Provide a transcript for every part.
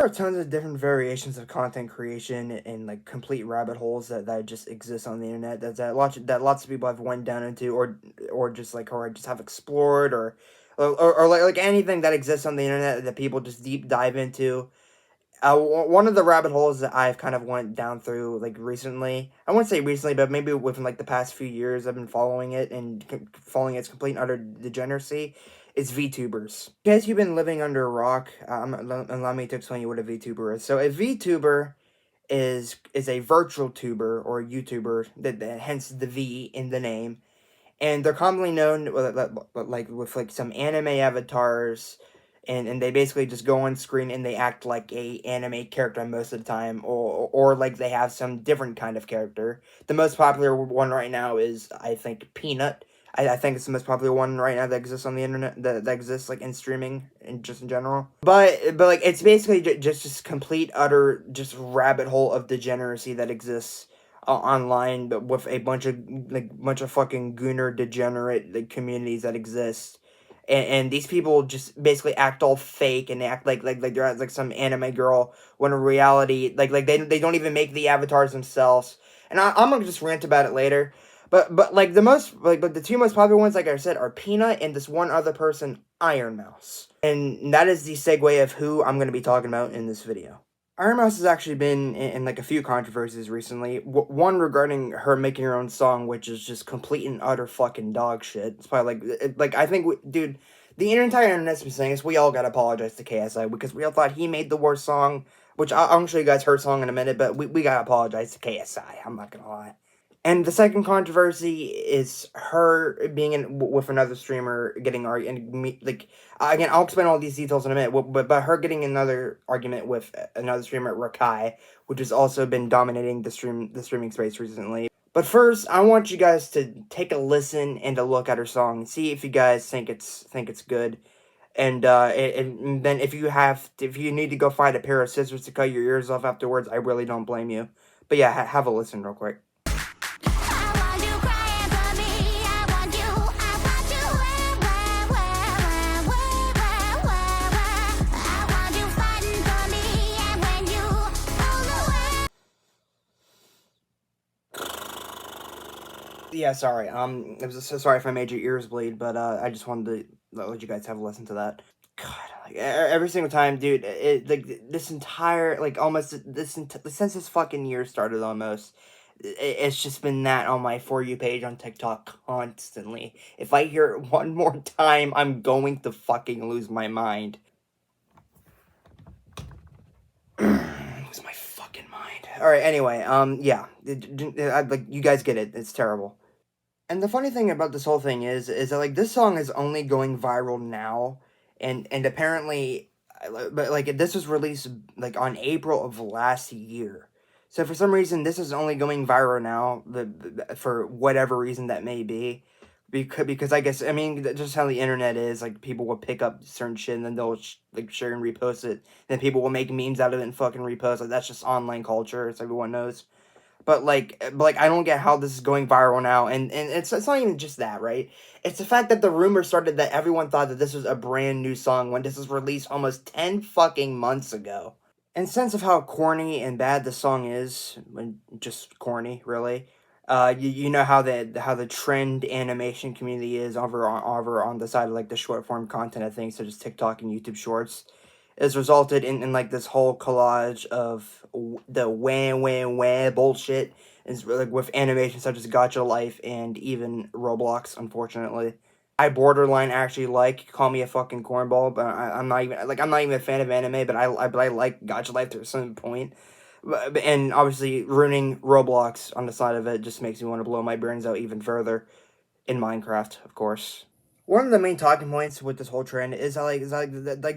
There are tons of different variations of content creation and like complete rabbit holes that just exist on the internet that lots of people have went down into or just like or just have explored or like anything that exists on the internet that people just deep dive into. One of the rabbit holes that I've kind of went down through like recently, I wouldn't say recently, but maybe within like the past few years, I've been following it and following its complete and utter degeneracy. It's VTubers. Guys, you've been living under a rock. Allow me to explain you what a VTuber is. So a VTuber is a virtual tuber or YouTuber that hence the V in the name, and they're commonly known like with like some anime avatars, and they basically just go on screen and they act like a anime character most of the time, or like they have some different kind of character. The most popular one right now is, I think, Peanut. I think it's the most popular one right now that exists on the internet, that exists like in streaming and just in general. But like it's basically just complete utter just rabbit hole of degeneracy that exists online, but with a bunch of fucking gooner degenerate like communities that exist, and these people just basically act all fake and they act like they're like some anime girl when in reality they don't even make the avatars themselves. And I'm gonna just rant about it later. But like but the two most popular ones, like I said, are Peanut and this one other person, Ironmouse. And that is the segue of who I'm gonna be talking about in this video. Ironmouse has actually been in like a few controversies recently. One regarding her making her own song, which is just complete and utter fucking dog shit. It's probably like I think, dude, the entire internet's been saying this. We all gotta apologize to KSI because we all thought he made the worst song. Which I'll show you guys her song in a minute, but we gotta apologize to KSI. I'm not gonna lie. And the second controversy is her being in with another streamer getting like again. I'll explain all these details in a minute. But her getting another argument with another streamer, Rakai, which has also been dominating the streaming space recently. But first, I want you guys to take a listen and a look at her song, see if you guys think it's good. And then if you need to go find a pair of scissors to cut your ears off afterwards, I really don't blame you. But yeah, have a listen real quick. Yeah, sorry. So sorry if I made your ears bleed, but I just wanted to let you guys have a listen to that. God, like every single time, dude. Like this entire almost since this fucking year started almost. It's just been that on my For You page on TikTok constantly. If I hear it one more time, I'm going to fucking lose my mind. Lose my fucking mind. All right. Anyway, yeah. Like you guys get it. It's terrible. And the funny thing about this whole thing is that like this song is only going viral now, and apparently, but like this was released like on April of last year, so for some reason this is only going viral now, for whatever reason that may be, because I guess I mean just how the internet is, like people will pick up certain shit and then they'll like share and repost it, then people will make memes out of it and fucking repost, like that's just online culture, as everyone knows. But I don't get how this is going viral now, and it's not even just that, right? It's the fact that the rumor started that everyone thought that this was a brand new song when this was released almost 10 fucking months ago. And sense of how corny and bad the song is, just corny, really. You know how the trend animation community is over on the side of like the short form content of things such as TikTok and YouTube Shorts, has resulted in like this whole collage of the wah bullshit, is like with animations such as Gacha Life and even Roblox, unfortunately. I borderline actually like, call me a fucking cornball, but I'm not even a fan of anime, but I like Gacha Life to a certain point. And obviously ruining Roblox on the side of it just makes me want to blow my brains out even further. In Minecraft, of course. One of the main talking points with this whole trend is like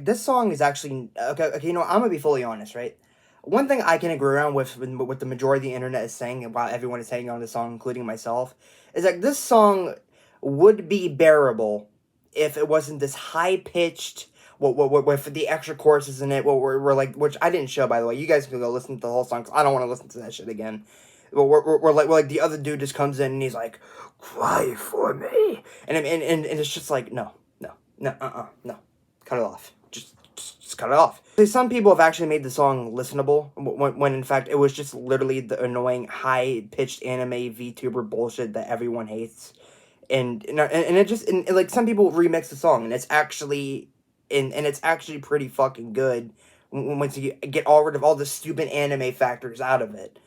this song is actually okay. You know, I'm gonna be fully honest, right? One thing I can agree on with the majority of the internet is saying, and while everyone is hating on this song, including myself, is like this song would be bearable if it wasn't this high pitched. With the extra choruses in it, we're like, which I didn't show, by the way. You guys can go listen to the whole song, 'cause I don't want to listen to that shit again. But we're like the other dude just comes in and he's like, cry for me, and it's just like no, cut it off, just just cut it off. Some people have actually made the song listenable, when in fact it was just literally the annoying, high-pitched anime VTuber bullshit that everyone hates. And it just, and like, some people remix the song, and it's actually, and it's actually pretty fucking good once you get all rid of all the stupid anime factors out of it.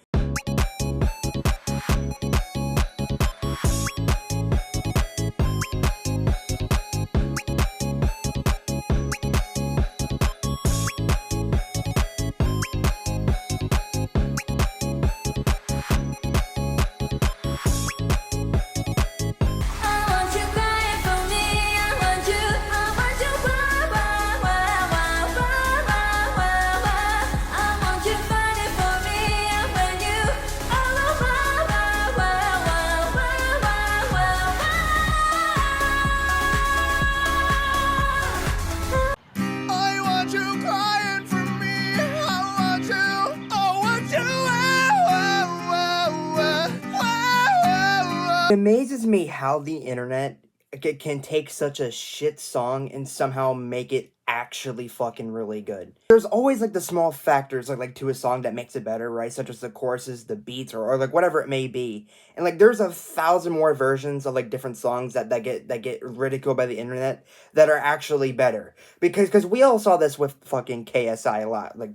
It amazes me how the internet can take such a shit song and somehow make it actually fucking really good. There's always like the small factors like to a song that makes it better, right? Such as the choruses, the beats, or like whatever it may be. And like there's 1,000 more versions of like different songs that get ridiculed by the internet that are actually better. Because we all saw this with fucking KSI a lot, like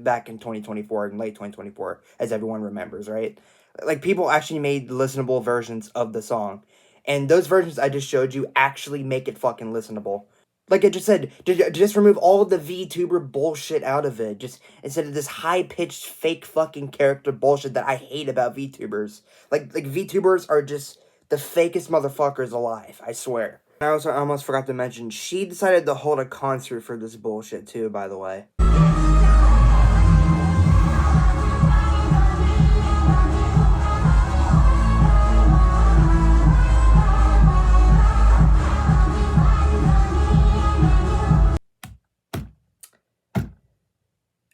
back in 2024 and late 2024, as everyone remembers, right? Like, people actually made listenable versions of the song. And those versions I just showed you actually make it fucking listenable. Like I just said, just remove all of the VTuber bullshit out of it. Just instead of this high-pitched fake fucking character bullshit that I hate about VTubers. Like VTubers are just the fakest motherfuckers alive, I swear. I also almost forgot to mention, she decided to hold a concert for this bullshit too, by the way.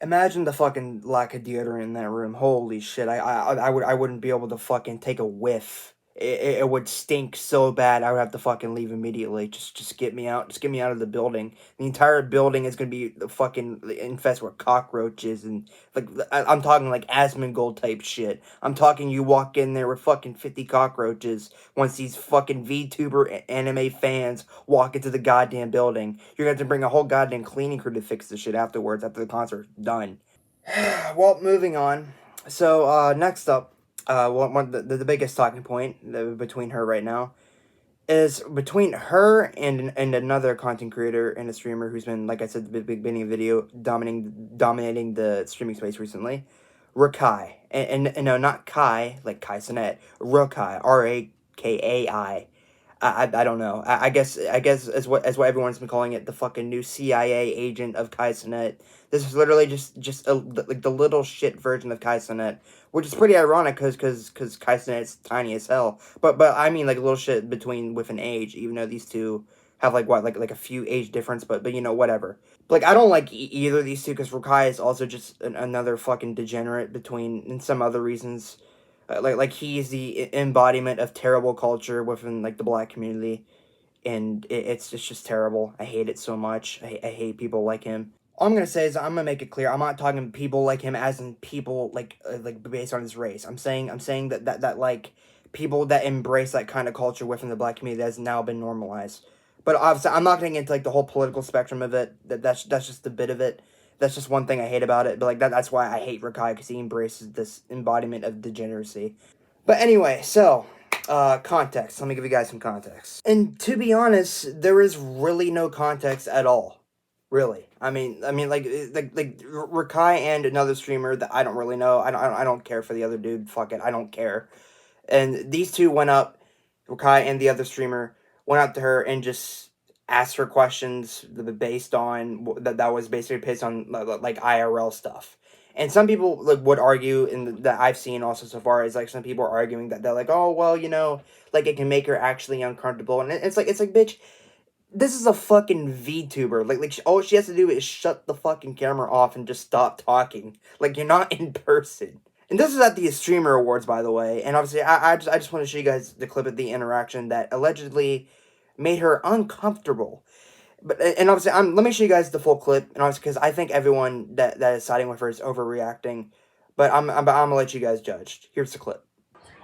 Imagine the fucking lack of deodorant in that room. Holy shit! I wouldn't be able to fucking take a whiff. It would stink so bad. I would have to fucking leave immediately. Just get me out. Just get me out of the building. The entire building is gonna be fucking infested with cockroaches and like I'm talking like Asmongold type shit. I'm talking you walk in there with fucking 50 cockroaches once these fucking VTuber anime fans walk into the goddamn building. You're gonna have to bring a whole goddamn cleaning crew to fix the shit afterwards after the concert's done. Well, moving on. So next up. The biggest talking point between her right now is between her and another content creator and a streamer who's been, like I said, the beginning of the video, dominating the streaming space recently, Rakai. And no, not Kai, like Kai Cenat, Rakai, Rakai. I don't know. I guess as what everyone's been calling it, the fucking new CIA agent of Kai Cenat. This is literally just like the little shit version of Kai Cenat, which is pretty ironic because Kai Cenat's tiny as hell. But I mean like a little shit between with an age, even though these two have like what like a few age difference. But you know, whatever. Like, I don't like either of these two because Rakai is also just another fucking degenerate between and some other reasons. Like he is the embodiment of terrible culture within like the black community, and it's just terrible. I hate it so much. I hate people like him. All I'm gonna say is I'm gonna make it clear. I'm not talking people like him as in people like based on his race. I'm saying that like people that embrace that kind of culture within the black community that has now been normalized. But obviously, I'm not getting into like the whole political spectrum of it. That's just a bit of it. That's just one thing I hate about it. But like that's why I hate Rakai, because he embraces this embodiment of degeneracy. But anyway, so context. Let me give you guys some context. And to be honest, there is really no context at all. Really, I mean, like Rakai and another streamer that I don't really know. I don't care for the other dude. Fuck it, I don't care. And these two went up, Rakai and the other streamer went up to her and just asked her questions based on that was basically based on like IRL stuff. And some people like would argue, and that I've seen also so far, is like some people are arguing that they're like, oh well, you know, like it can make her actually uncomfortable, and it's like bitch. This is a fucking VTuber. Like all she has to do is shut the fucking camera off and just stop talking. Like, you're not in person. And this is at the Streamer Awards, by the way. And obviously, I just want to show you guys the clip of the interaction that allegedly made her uncomfortable. But and obviously, let me show you guys the full clip, and obviously, because I think everyone that is siding with her is overreacting. But I'm gonna let you guys judge. Here's the clip.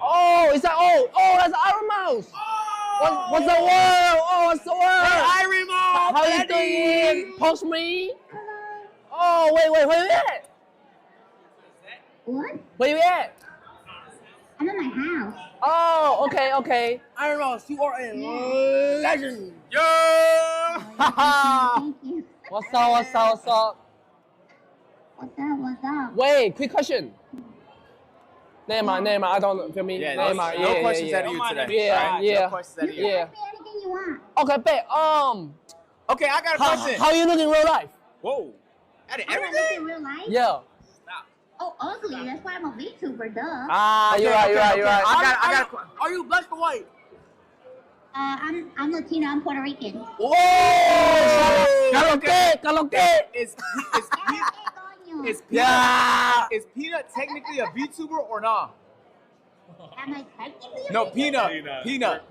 Oh, is that that's Ironmouse. Oh, what's the word? Oh, what's the word? Hey, Ironmouse. How you doing? Post me. Oh, wait, where you at? What? Where you at? I'm in my house. Oh, okay. Ironmouse, you are a legend. Yo! Thank you. What's up? What's up? Wait, quick question. Never mind, I don't feel me. Yeah, Never mind. no questions out of you today. Yeah. No questions out of you. You can ask me anything you want. Okay, bet. Okay, I got a question. How you look in real life? Whoa. Out of I look everything? in real life? Yeah. Oh, ugly. That's why I'm a VTuber, duh. Ah, you're right. I got a question. Are you black or white? I'm Latino. I'm Puerto Rican. Whoa! Caloque. Is Peanut technically a VTuber or not? Am I technically a No, VTuber? Peanut.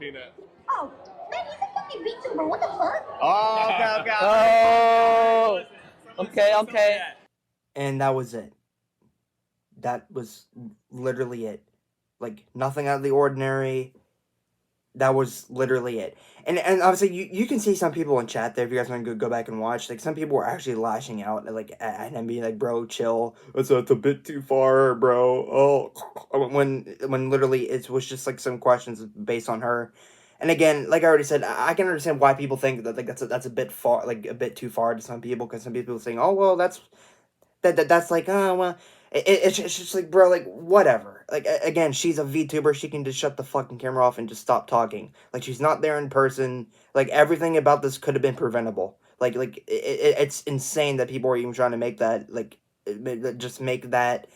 Oh, man, he's a fucking VTuber. What the fuck? Oh, okay. Oh. Okay. And that was it. That was literally it. Like, nothing out of the ordinary. That was literally it. And obviously, you can see some people in chat there, if you guys want to go back and watch. Like, some people were actually lashing out at him, being like, bro, chill. That's a bit too far, bro. Oh. When literally it was just, like, some questions based on her. And again, like I already said, I can understand why people think that, like, that's a bit far, like, a bit too far to some people. Because some people are saying, oh, well, that's like, oh, well, it's just like, bro, like, whatever. Like, again, she's a VTuber. She can just shut the fucking camera off and just stop talking. Like, she's not there in person. Like, everything about this could have been preventable. Like it's insane that people are even trying to make that, like, just make that,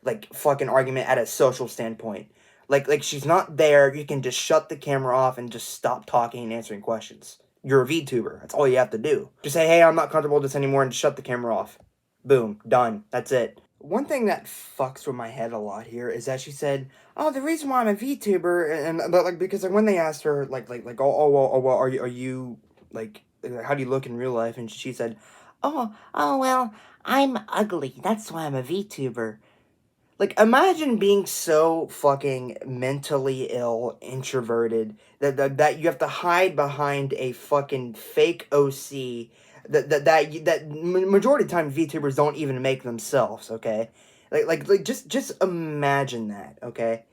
like, fucking argument at a social standpoint. Like, she's not there. You can just shut the camera off and just stop talking and answering questions. You're a VTuber. That's all you have to do. Just say, hey, I'm not comfortable with this anymore, and just shut the camera off. Boom, done. That's it. One thing that fucks with my head a lot here is that she said, "Oh, the reason why I'm a VTuber," but like because like when they asked her well, are you like how do you look in real life, and she said, "Oh, well, I'm ugly. That's why I'm a VTuber." Like, imagine being so fucking mentally ill, introverted, that you have to hide behind a fucking fake OC that majority of the time VTubers don't even make themselves, okay? Just imagine that, okay?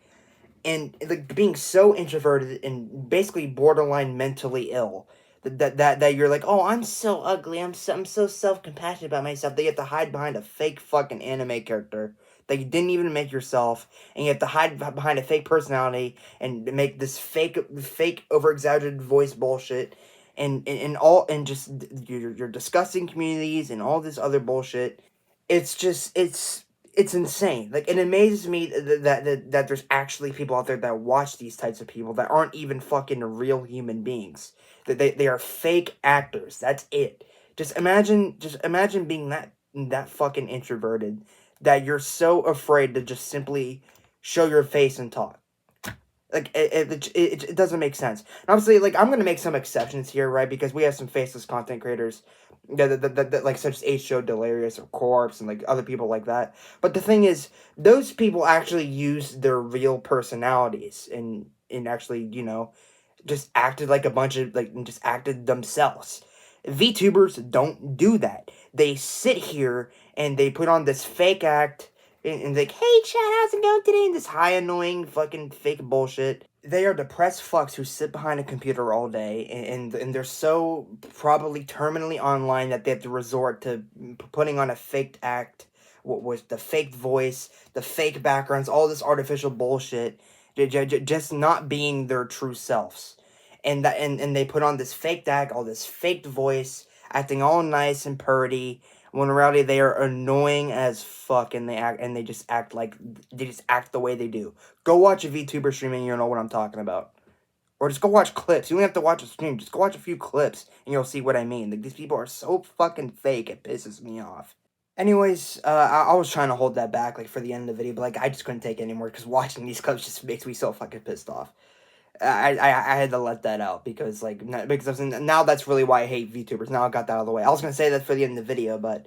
And like being so introverted and basically borderline mentally ill that you're like, oh, I'm so ugly, I'm so self-compassionate about myself that you have to hide behind a fake fucking anime character that you didn't even make yourself, and you have to hide behind a fake personality and make this fake over exaggerated voice bullshit and just your disgusting communities and all this other bullshit. It's just it's insane. Like, it amazes me that there's actually people out there that watch these types of people that aren't even fucking real human beings. That they are fake actors. That's it. Just imagine being that fucking introverted that you're so afraid to just simply show your face and talk. Like, it doesn't make sense. And obviously, like, I'm gonna make some exceptions here, right? Because we have some faceless content creators that like, such as H.O. Delirious or Corpse and like other people like that. But the thing is, those people actually use their real personalities and actually, just acted like a bunch of like and just acted themselves. VTubers don't do that. They sit here and they put on this fake act and like, hey chat, how's it going today? And this high annoying fucking fake bullshit. They are depressed fucks who sit behind a computer all day and they're so probably terminally online that they have to resort to putting on a faked act with the fake voice, the fake backgrounds, all this artificial bullshit, just not being their true selves. And they put on this faked act, all this faked voice, acting all nice and purty, when in reality they are annoying as fuck, and they just act the way they do. Go watch a VTuber stream and you'll know what I'm talking about. Or just go watch clips. You don't have to watch a stream. Just go watch a few clips and you'll see what I mean. Like, these people are so fucking fake, it pisses me off. Anyways, I was trying to hold that back, like, for the end of the video, but, like, I just couldn't take it anymore, because watching these clips just makes me so fucking pissed off. I had to let that out because now that's really why I hate VTubers. Now I got that out of the way. I was gonna say that for the end of the video, but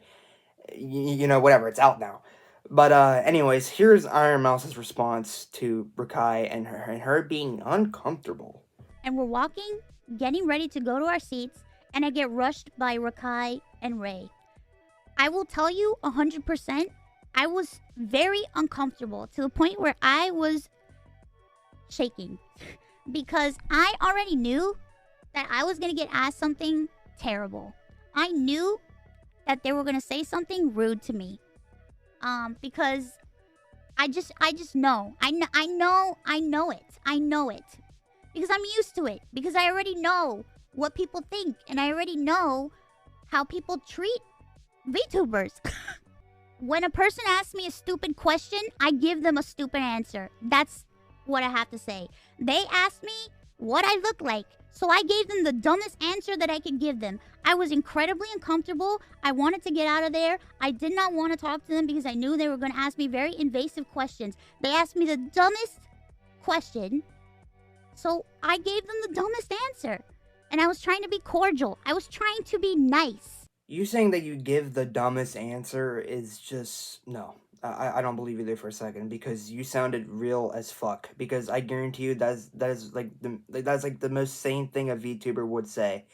you know, whatever, it's out now. But anyways, here's Ironmouse's response to Rakai and her being uncomfortable. And we're walking, getting ready to go to our seats, and I get rushed by Rakai and Ray. I will tell you 100%, I was very uncomfortable to the point where I was shaking because I already knew that I was going to get asked something terrible. I knew that they were going to say something rude to me. Because I just know. I know it. Because I'm used to it. Because I already know what people think. And I already know how people treat VTubers. When a person asks me a stupid question, I give them a stupid answer. That's what I have to say. They asked me what I look like. So I gave them the dumbest answer that I could give them. I was incredibly uncomfortable. I wanted to get out of there. I did not want to talk to them because I knew they were going to ask me very invasive questions. They asked me the dumbest question. So I gave them the dumbest answer. And I was trying to be cordial. I was trying to be nice. You saying that you give the dumbest answer is just... no. I don't believe you there for a second because you sounded real as fuck. Because I guarantee you that's like the most sane thing a VTuber would say.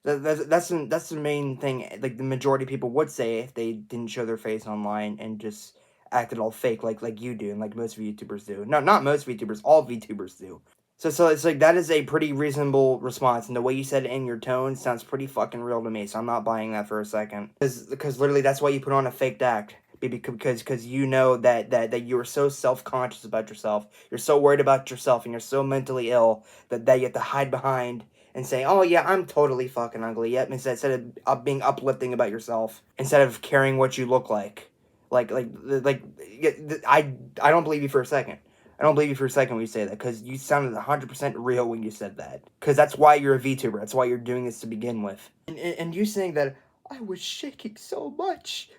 That's the main thing like the majority of people would say if they didn't show their face online and just acted all fake like you do and like most VTubers do. No, not most VTubers, all VTubers do. So it's like that is a pretty reasonable response, and the way you said it in your tone sounds pretty fucking real to me. So I'm not buying that for a second. Because literally that's why you put on a faked act. Because you know that you are so self-conscious about yourself, you're so worried about yourself, and you're so mentally ill that you have to hide behind and say, oh yeah, I'm totally fucking ugly. Yep, instead of being uplifting about yourself, instead of caring what you look like. I don't believe you for a second. I don't believe you for a second when you say that, because you sounded 100% real when you said that. Because that's why you're a VTuber. That's why you're doing this to begin with. And you saying that, I was shaking so much.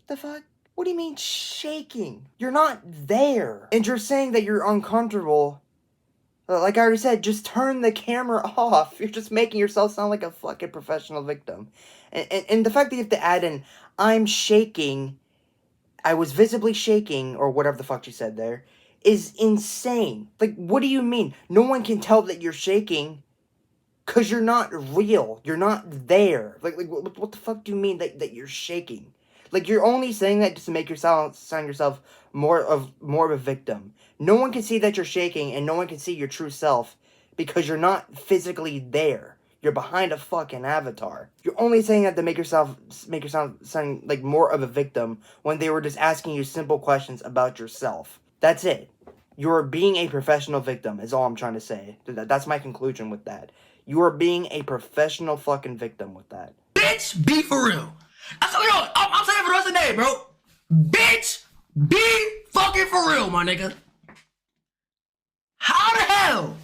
The fuck? What do you mean shaking? You're not there. And you're saying that you're uncomfortable. Like I already said, just turn the camera off. You're just making yourself sound like a fucking professional victim. And the fact that you have to add in, I'm shaking, I was visibly shaking, or whatever the fuck you said there, is insane. Like, what do you mean? No one can tell that you're shaking. Because you're not real. You're not there. Like what the fuck do you mean that you're shaking? Like, you're only saying that just to make yourself sound yourself more of a victim. No one can see that you're shaking, and no one can see your true self because you're not physically there. You're behind a fucking avatar. You're only saying that to make yourself sound like more of a victim when they were just asking you simple questions about yourself. That's it. You're being a professional victim is all I'm trying to say. That's my conclusion with that. You are being a professional fucking victim with that. Bitch, be for real. I'm saying it for the rest of the day, bro. Bitch, be fucking for real, my nigga. How the hell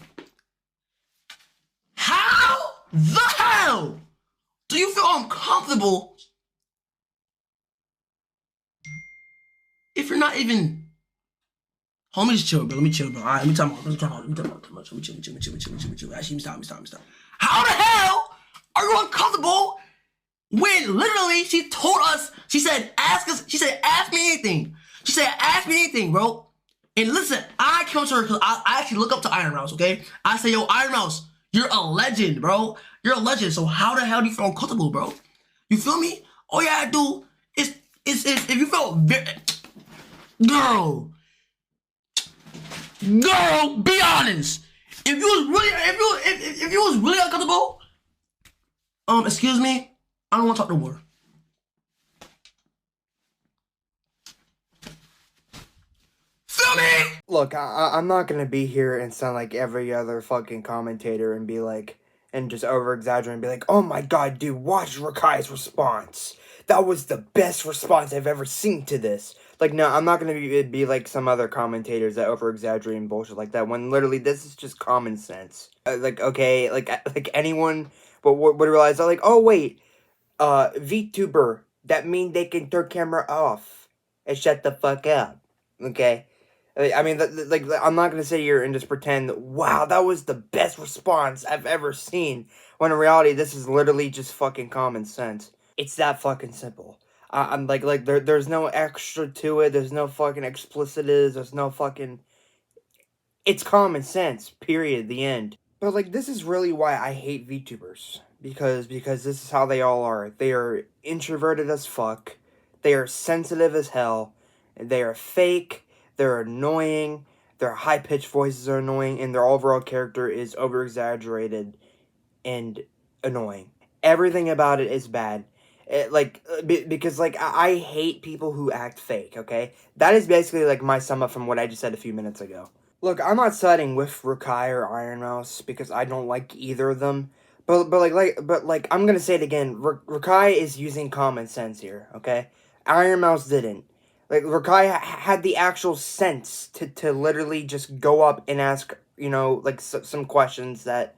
do you feel uncomfortable if you're not even... Homie, just chill, bro. Let me chill, bro. All right, let me talk about. Chill. Actually, stop. How the hell are you uncomfortable when literally she told us, she said, ask me anything. She said, ask me anything, bro. And listen, I came to her because I actually look up to Ironmouse, okay? I say, yo, Ironmouse, you're a legend, bro. You're a legend. So how the hell do you feel uncomfortable, bro? You feel me? All you gotta do is if you feel girl, be honest. If you was really uncomfortable, excuse me, I don't want to talk no more. Feel me? Look, I'm not gonna be here and sound like every other fucking commentator and be like, and just over-exaggerate and be like, oh my god, dude, watch Rakai's response. That was the best response I've ever seen to this. Like, no, I'm not gonna be like some other commentators that over-exaggerate and bullshit like that, when literally this is just common sense. Like, okay, like anyone would realize, like, oh wait, VTuber, that mean they can turn camera off and shut the fuck up, okay? I mean, like, I'm not gonna sit here and just pretend, wow, that was the best response I've ever seen. When in reality, this is literally just fucking common sense. It's that fucking simple. I'm like there's no extra to it. There's no fucking explicitives. There's no fucking. It's common sense. Period. The end. But like, this is really why I hate VTubers, because this is how they all are. They are introverted as fuck. They are sensitive as hell. They are fake. They're annoying. Their high pitched voices are annoying, and their overall character is over exaggerated and annoying. Everything about it is bad. Because like I hate people who act fake. Okay, that is basically like my sum up from what I just said a few minutes ago. Look, I'm not siding with Rukai or Ironmouse because I don't like either of them. But I'm gonna say it again. Rukai is using common sense here. Okay, Ironmouse didn't. Like Rukai had the actual sense to literally just go up and ask, like some questions that,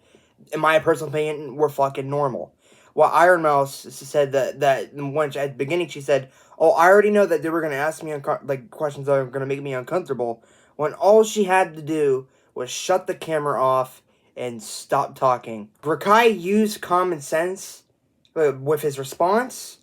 in my personal opinion, were fucking normal. Well, Ironmouse said that when at the beginning she said, "Oh, I already know that they were gonna ask me like questions that are gonna make me uncomfortable." When all she had to do was shut the camera off and stop talking. Rakai used common sense with his response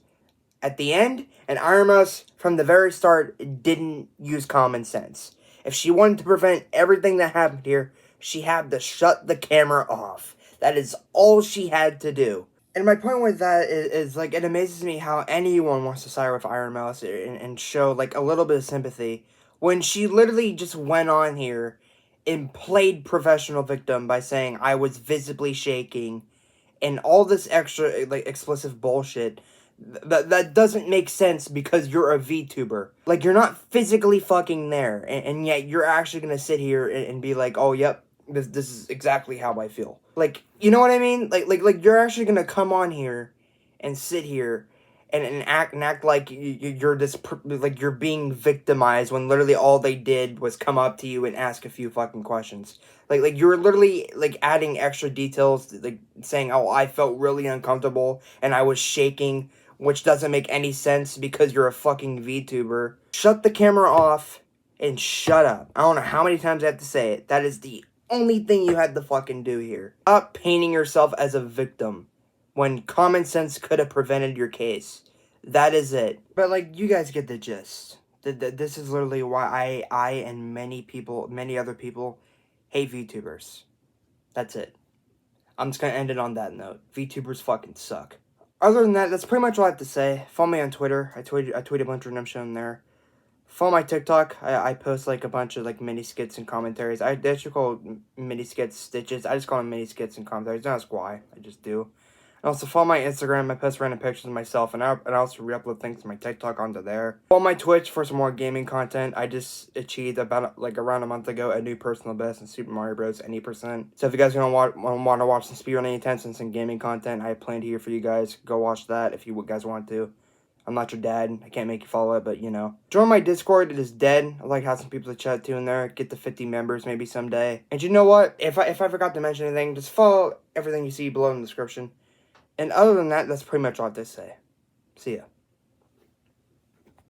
at the end, and Ironmouse from the very start didn't use common sense. If she wanted to prevent everything that happened here, she had to shut the camera off. That is all she had to do. And my point with that is like, it amazes me how anyone wants to side with Ironmouse and show like a little bit of sympathy when she literally just went on here and played professional victim by saying I was visibly shaking and all this extra like explicit bullshit that doesn't make sense because you're a VTuber. Like, you're not physically fucking there, and yet you're actually gonna sit here and be like, oh, yep, this is exactly how I feel. Like, you know what I mean? Like you're actually gonna come on here and sit here and act like you're this like you're being victimized when literally all they did was come up to you and ask a few fucking questions. Like you're literally like adding extra details, like saying, "Oh, I felt really uncomfortable and I was shaking," which doesn't make any sense because you're a fucking VTuber. Shut the camera off and shut up. I don't know how many times I have to say it. That is the only thing you had to fucking do here. Stop painting yourself as a victim when common sense could have prevented your case. That is it. But like, you guys get the gist. This is literally why I and many other people hate VTubers. That's it. I'm just gonna end it on that note. VTubers fucking suck. Other than that, that's pretty much all I have to say. Follow me on Twitter. I tweet a bunch of random shit on there. Follow my TikTok. I post like a bunch of like mini skits and commentaries. They actually call mini skits stitches. I just call them mini skits and commentaries. Don't ask why. I just do. And also follow my Instagram. I post random pictures of myself, and I also re-upload things from my TikTok onto there. Follow my Twitch for some more gaming content. I just achieved about like around a month ago a new personal best in Super Mario Bros. Any percent. So if you guys want to watch some speedrunning attempts and some gaming content, I have planned here for you guys. Go watch that if you guys want to. I'm not your dad. I can't make you follow it, but you know. Join my Discord. It is dead. I like having some people to chat to in there. Get to 50 members maybe someday. And you know what? If I forgot to mention anything, just follow everything you see below in the description. And other than that, that's pretty much all I have to say. See ya.